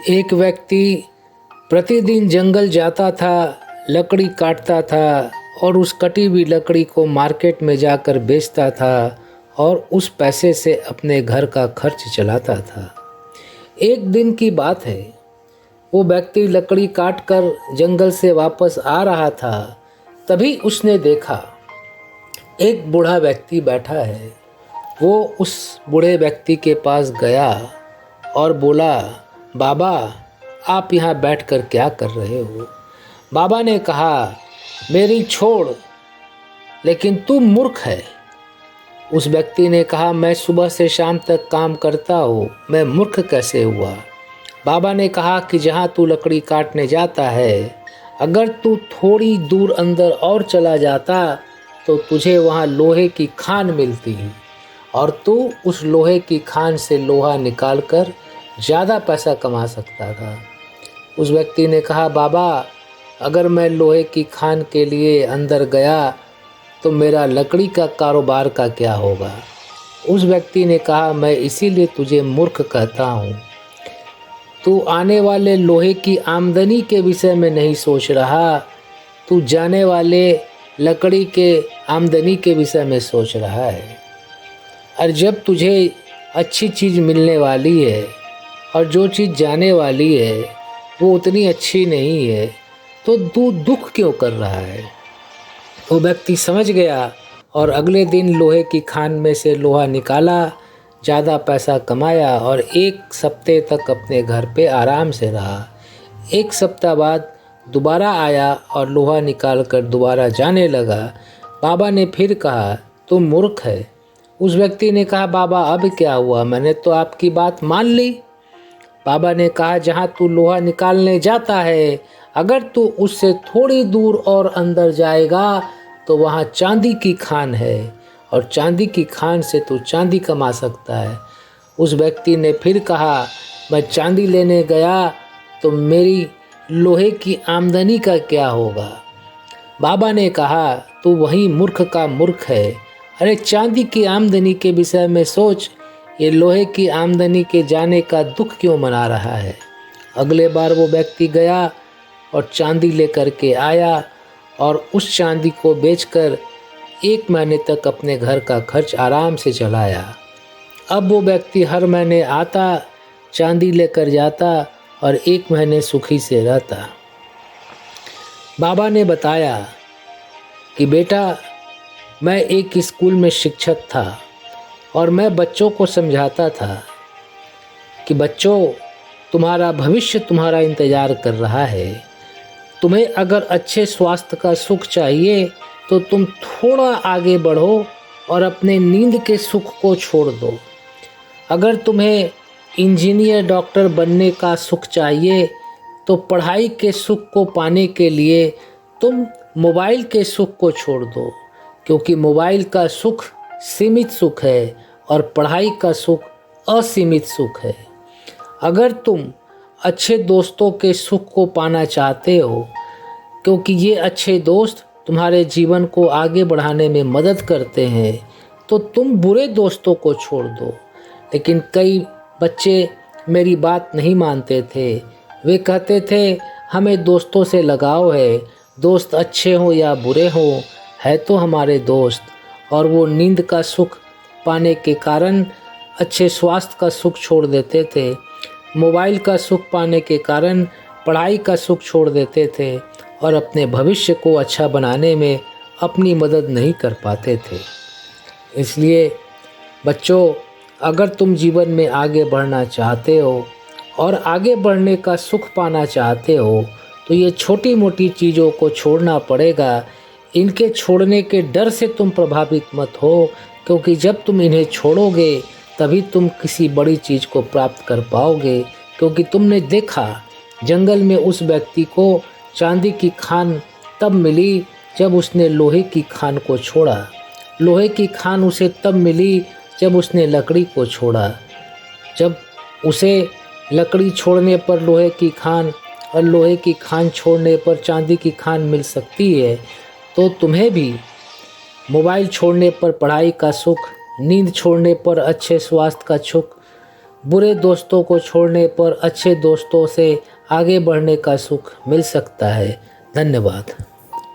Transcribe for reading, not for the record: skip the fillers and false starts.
एक व्यक्ति प्रतिदिन जंगल जाता था, लकड़ी काटता था और उस कटी हुई लकड़ी को मार्केट में जाकर बेचता था और उस पैसे से अपने घर का खर्च चलाता था। एक दिन की बात है, वो व्यक्ति लकड़ी काटकर जंगल से वापस आ रहा था। तभी उसने देखा एक बूढ़ा व्यक्ति बैठा है। वो उस बूढ़े व्यक्ति के पास गया और बोला, बाबा, आप यहाँ बैठकर क्या कर रहे हो? बाबा ने कहा, मेरी छोड़, लेकिन तू मूर्ख है। उस व्यक्ति ने कहा, मैं सुबह से शाम तक काम करता हूँ, मैं मूर्ख कैसे हुआ? बाबा ने कहा कि जहाँ तू लकड़ी काटने जाता है, अगर तू थोड़ी दूर अंदर और चला जाता तो तुझे वहाँ लोहे की खान मिलती और तू उस लोहे की खान से लोहा निकालकर ज़्यादा पैसा कमा सकता था। उस व्यक्ति ने कहा, बाबा, अगर मैं लोहे की खान के लिए अंदर गया तो मेरा लकड़ी का कारोबार का क्या होगा? उस व्यक्ति ने कहा, मैं इसीलिए तुझे मूर्ख कहता हूँ। तू आने वाले लोहे की आमदनी के विषय में नहीं सोच रहा, तू जाने वाले लकड़ी के आमदनी के विषय में सोच रहा है। और जब तुझे अच्छी चीज़ मिलने वाली है और जो चीज़ जाने वाली है वो उतनी अच्छी नहीं है, तो तू दुख क्यों कर रहा है? वो व्यक्ति समझ गया और अगले दिन लोहे की खान में से लोहा निकाला, ज़्यादा पैसा कमाया और एक सप्ताह तक अपने घर पे आराम से रहा। एक सप्ताह बाद दोबारा आया और लोहा निकाल कर दोबारा जाने लगा। बाबा ने फिर कहा, तुम मूर्ख है। उस व्यक्ति ने कहा, बाबा, अब क्या हुआ? मैंने तो आपकी बात मान ली। बाबा ने कहा, जहाँ तू लोहा निकालने जाता है, अगर तू उससे थोड़ी दूर और अंदर जाएगा तो वहाँ चांदी की खान है और चांदी की खान से तू चांदी कमा सकता है। उस व्यक्ति ने फिर कहा, मैं चांदी लेने गया तो मेरी लोहे की आमदनी का क्या होगा? बाबा ने कहा, तू वही मूर्ख का मूर्ख है। अरे, चांदी की आमदनी के विषय में सोच, ये लोहे की आमदनी के जाने का दुख क्यों मना रहा है? अगले बार वो व्यक्ति गया और चांदी लेकर के आया और उस चांदी को बेचकर 1 महीने तक अपने घर का खर्च आराम से चलाया। अब वो व्यक्ति हर महीने आता, चांदी लेकर जाता और 1 महीने सुखी से रहता। बाबा ने बताया कि बेटा, मैं एक स्कूल में शिक्षक था और मैं बच्चों को समझाता था कि बच्चों, तुम्हारा भविष्य तुम्हारा इंतज़ार कर रहा है। तुम्हें अगर अच्छे स्वास्थ्य का सुख चाहिए तो तुम थोड़ा आगे बढ़ो और अपने नींद के सुख को छोड़ दो। अगर तुम्हें इंजीनियर, डॉक्टर बनने का सुख चाहिए तो पढ़ाई के सुख को पाने के लिए तुम मोबाइल के सुख को छोड़ दो, क्योंकि मोबाइल का सुख सीमित सुख है और पढ़ाई का सुख असीमित सुख है। अगर तुम अच्छे दोस्तों के सुख को पाना चाहते हो, क्योंकि ये अच्छे दोस्त तुम्हारे जीवन को आगे बढ़ाने में मदद करते हैं, तो तुम बुरे दोस्तों को छोड़ दो। लेकिन कई बच्चे मेरी बात नहीं मानते थे। वे कहते थे, हमें दोस्तों से लगाव है, दोस्त अच्छे हों या बुरे हों, है तो हमारे दोस्त। और वो नींद का सुख पाने के कारण अच्छे स्वास्थ्य का सुख छोड़ देते थे, मोबाइल का सुख पाने के कारण पढ़ाई का सुख छोड़ देते थे और अपने भविष्य को अच्छा बनाने में अपनी मदद नहीं कर पाते थे। इसलिए बच्चों, अगर तुम जीवन में आगे बढ़ना चाहते हो और आगे बढ़ने का सुख पाना चाहते हो तो ये छोटी मोटी चीज़ों को छोड़ना पड़ेगा। इनके छोड़ने के डर से तुम प्रभावित मत हो, क्योंकि जब तुम इन्हें छोड़ोगे तभी तुम किसी बड़ी चीज़ को प्राप्त कर पाओगे। क्योंकि तुमने देखा, जंगल में उस व्यक्ति को चांदी की खान तब मिली जब उसने लोहे की खान को छोड़ा। लोहे की खान उसे तब मिली जब उसने लकड़ी को छोड़ा। जब उसे लकड़ी छोड़ने पर लोहे की खान और लोहे की खान छोड़ने पर चांदी की खान मिल सकती है, तो तुम्हें भी मोबाइल छोड़ने पर पढ़ाई का सुख, नींद छोड़ने पर अच्छे स्वास्थ्य का सुख, बुरे दोस्तों को छोड़ने पर अच्छे दोस्तों से आगे बढ़ने का सुख मिल सकता है। धन्यवाद।